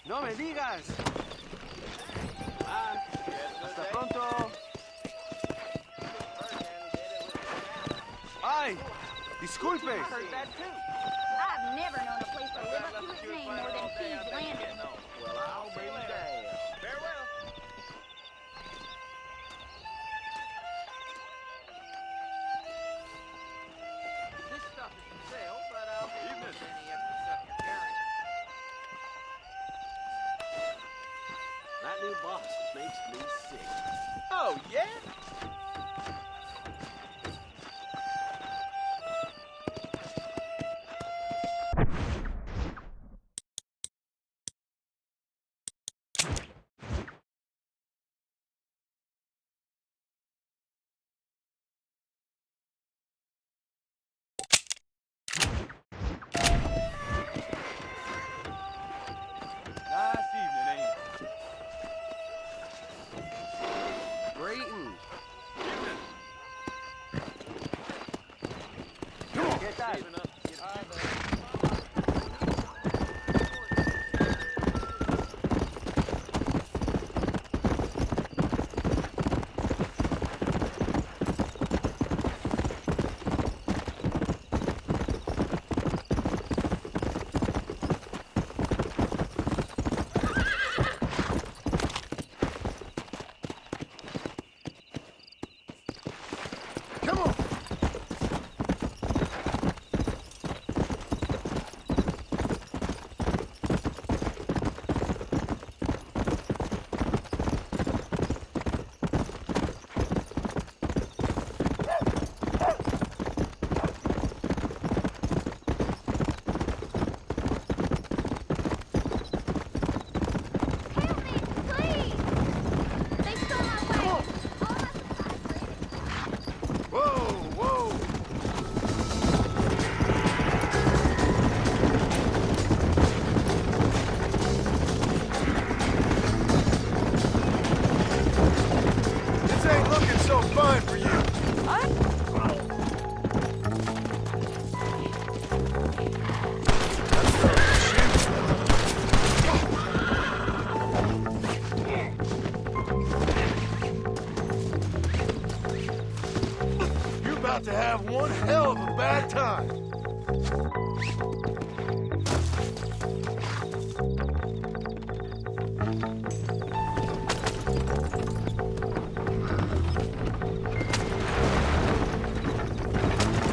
No me digas. Hasta pronto. Ay, disculpe. I've never known a place to live up to its name more than Thieves Landing. Well, I'll be damned. Farewell. This stuff is for sale, but I'll be Evening. any extra stuff you're carrying. That new boss makes me sick. Oh, yeah? Nice evening, ain't it? Greetings. Evening. ¿Qué tal? Saving up to get Hi there. Come on! Help me, please! They stole my wagon. All my supplies. Whoa, whoa! This ain't looking so fun for you. You're about to have one hell of a bad time.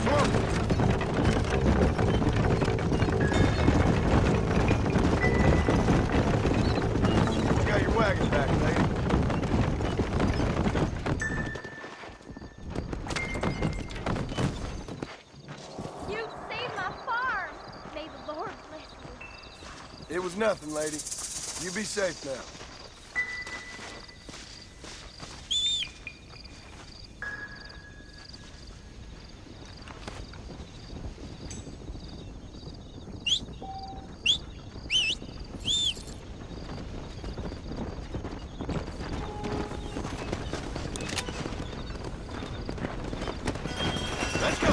Come on. You got your wagon back, lady. You saved my farm. May the Lord bless you. It was nothing, lady. You be safe now. Let's go!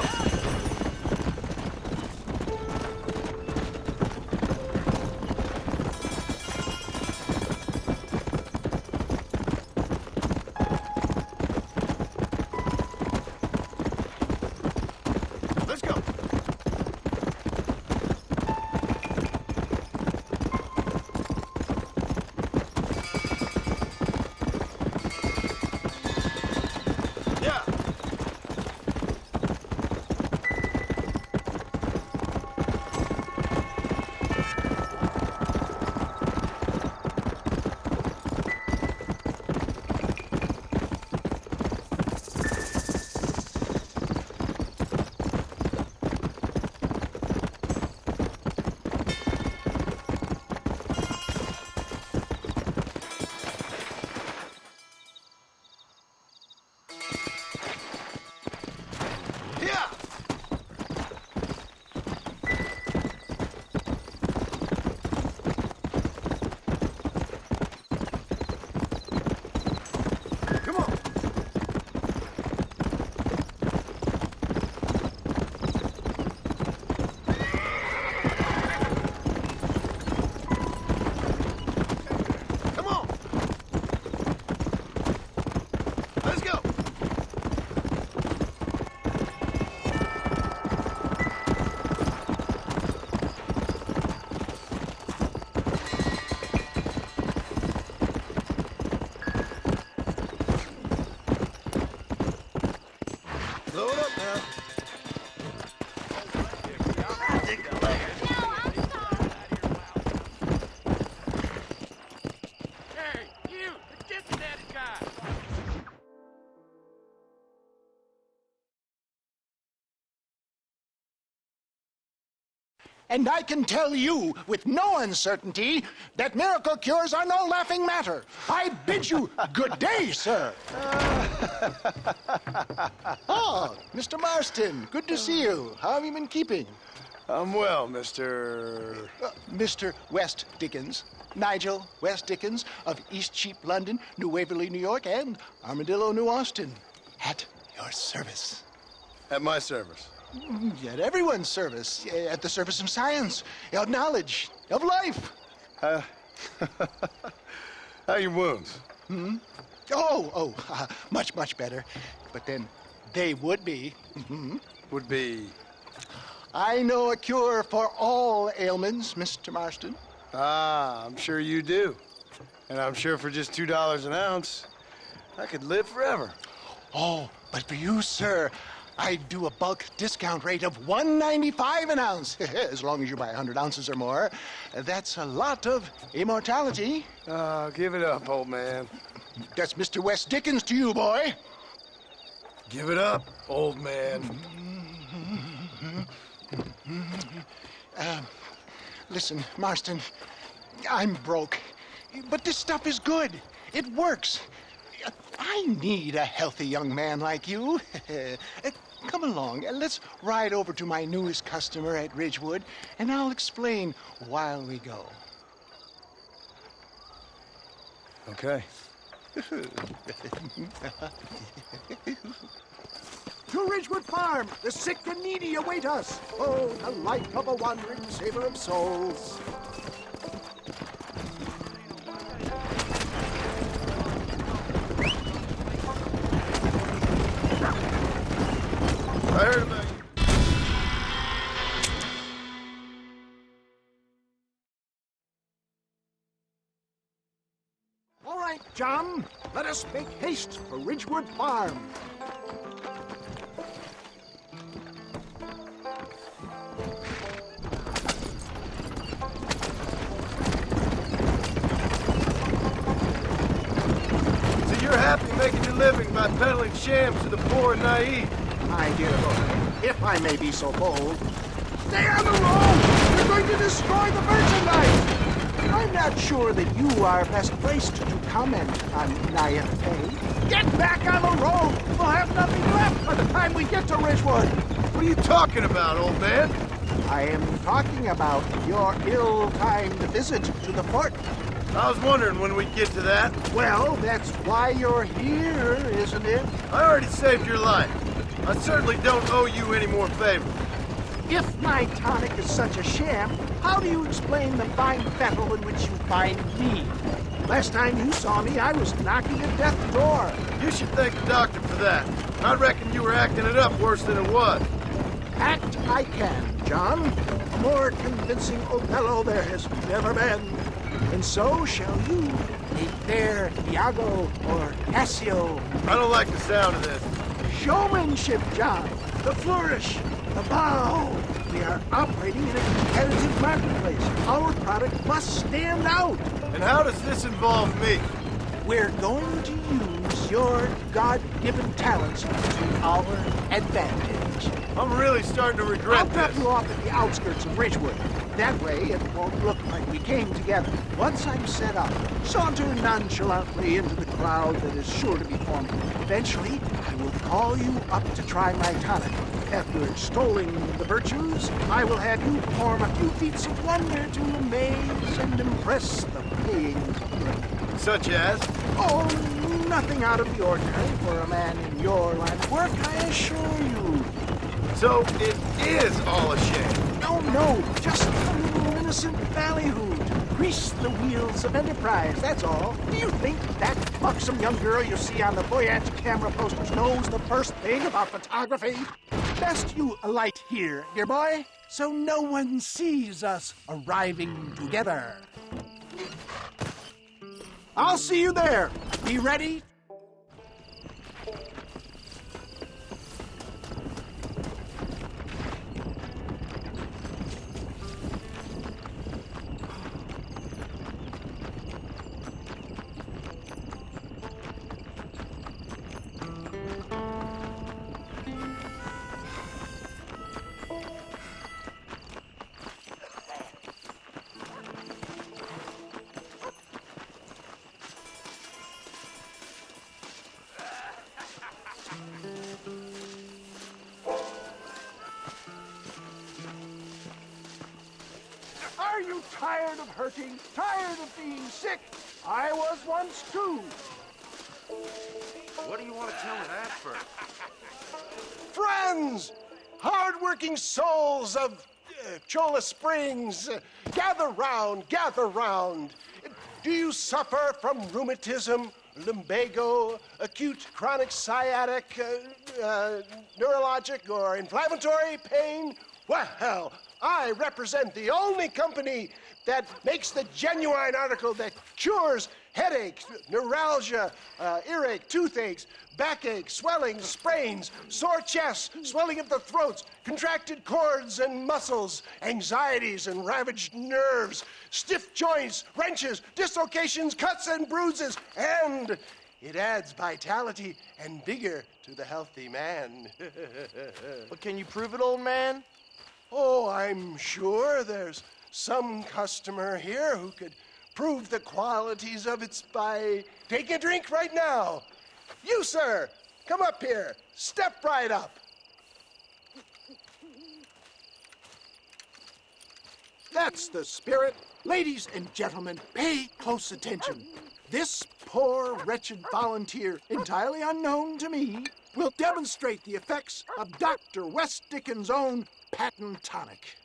And I can tell you with no uncertainty that miracle cures are no laughing matter. I bid you good day, sir. Oh, Mr. Marston, good to see you. How have you been keeping? I'm well, Mr. Mr. West Dickens. Nigel West Dickens of East Cheap, London, New Waverly, New York, and Armadillo, New Austin. At your service. At my service. At everyone's service. At the service of science, of knowledge, of life. How are your wounds? Much, much better. But then they would be. Would be... I know a cure for all ailments, Mr. Marston. Ah, I'm sure you do. And I'm sure for just $2 an ounce, I could live forever. Oh, but for you, sir, I'd do a bulk discount rate of $1.95 an ounce, as long as you buy 100 ounces or more. That's a lot of immortality. Give it up, old man. That's Mr. West Dickens to you, boy. Give it up, old man. Listen, Marston, I'm broke, but this stuff is good. It works. I need a healthy young man like you. Come along, let's ride over to my newest customer at Ridgewood, and I'll explain while we go. Okay. To Ridgewood Farm, the sick and needy await us. Oh, the life of a wandering saver of souls. I heard about you. All right, John, let us make haste for Ridgewood Farm. So you're happy making your living by peddling shams to the poor and naive? My dear boy, if I may be so bold, stay on the road! You're going to destroy the merchandise! I'm not sure that you are best placed to comment on naivete. Get back on the road! We'll have nothing left by the time we get to Ridgewood! What are you talking about, old man? I am talking about your ill-timed visit to the fort. I was wondering when we'd get to that. Well, that's why you're here, isn't it? I already saved your life. I certainly don't owe you any more favors. If my tonic is such a sham, how do you explain the fine fettle in which you find me? Last time you saw me, I was knocking at death's door. You should thank the doctor for that. I reckon you were acting it up worse than it was. Act I can, John. A more convincing Othello there has never been. And so shall you, a fair Iago or Cassio. I don't like the sound of this. Showmanship, John. The flourish, the bow. We are operating in a competitive marketplace. Our product must stand out. And how does this involve me? We're going to use your God-given talents to our advantage. I'm really starting to I'll regret drop this. you off at the outskirts of Ridgewood. That way, it won't look like we came together. Once I'm set up, saunter nonchalantly into the crowd that is sure to be forming. Eventually, I will call you up to try my tonic. After extolling the virtues, I will have you perform a few feats of wonder to amaze and impress the paying public. Such as? Oh, nothing out of the ordinary for a man in your line of work, I assure you. So it is all a shame. No, just a little innocent ballyhoo to grease the wheels of enterprise, that's all. Do you think that buxom young girl you see on the Voyage camera posters knows the first thing about photography? Best you alight here, dear boy, so no one sees us arriving together. I'll see you there. Be ready. Are you tired of hurting? Tired of being sick? I was once too. What do you want to tell me that for? Friends, hard-working souls of Cholla Springs, gather round, gather round. Do you suffer from rheumatism, lumbago, acute chronic sciatic, neurologic, or inflammatory pain? Well, I represent the only company that makes the genuine article that cures headaches, neuralgia, earache, toothaches, backache, swelling, sprains, sore chests, swelling of the throats, contracted cords and muscles, anxieties and ravaged nerves, stiff joints, wrenches, dislocations, cuts and bruises, and it adds vitality and vigor to the healthy man. But can you prove it, old man? Oh, I'm sure there's some customer here who could prove the qualities of it by taking a drink right now. You, sir, come up here. Step right up. That's the spirit. Ladies and gentlemen, pay close attention. This poor, wretched volunteer, entirely unknown to me, will demonstrate the effects of Dr. West Dickens' own patent tonic.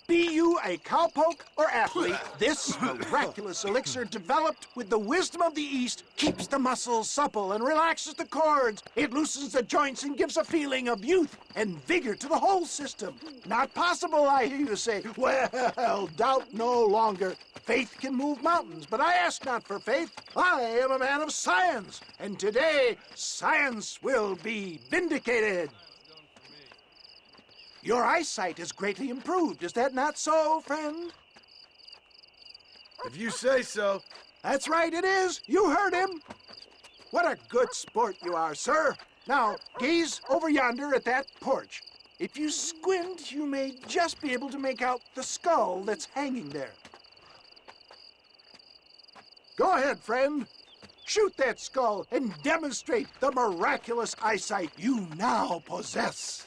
Be you a cowpoke or athlete, this miraculous elixir developed with the wisdom of the East keeps the muscles supple and relaxes the cords. It loosens the joints and gives a feeling of youth and vigor to the whole system. Not possible, I hear you say. Well, doubt no longer. Faith can move mountains, but I ask not for faith. I am a man of science, and today science will be vindicated. Your eyesight is greatly improved. Is that not so, friend? If you say so. That's right, it is. You heard him. What a good sport you are, sir. Now, gaze over yonder at that porch. If you squint, you may just be able to make out the skull that's hanging there. Go ahead, friend. Shoot that skull and demonstrate the miraculous eyesight you now possess.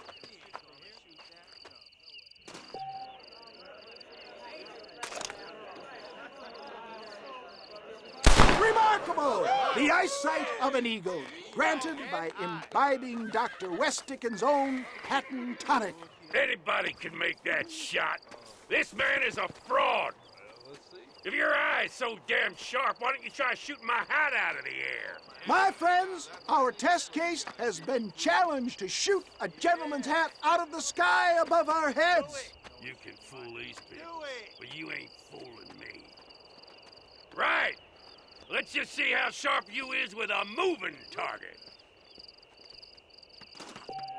Remarkable! The eyesight of an eagle, granted by imbibing Dr. West Dickens' own patent tonic. Anybody can make that shot. This man is a fraud. If your eye's so damn sharp, why don't you try shooting my hat out of the air? My friends, our test case has been challenged to shoot a gentleman's hat out of the sky above our heads. You can fool these people, but you ain't fooling me. Right. Let's just see how sharp you is with a moving target.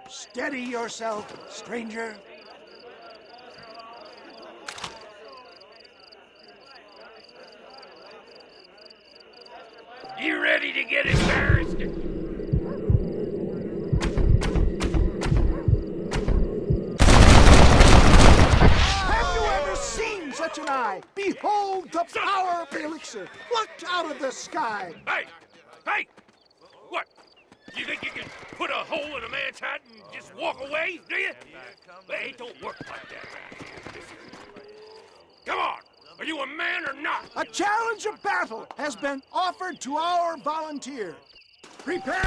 Steady yourself, stranger. You ready to get embarrassed? Have you ever seen such an eye? Behold the power of the elixir, plucked out of the sky. Hey! Hey! What? You think you can put a hole in a man's hat and just walk away, do you? Hey, it don't work like that. Come on! Are you a man or not? A challenge of battle has been offered to our volunteer. Prepare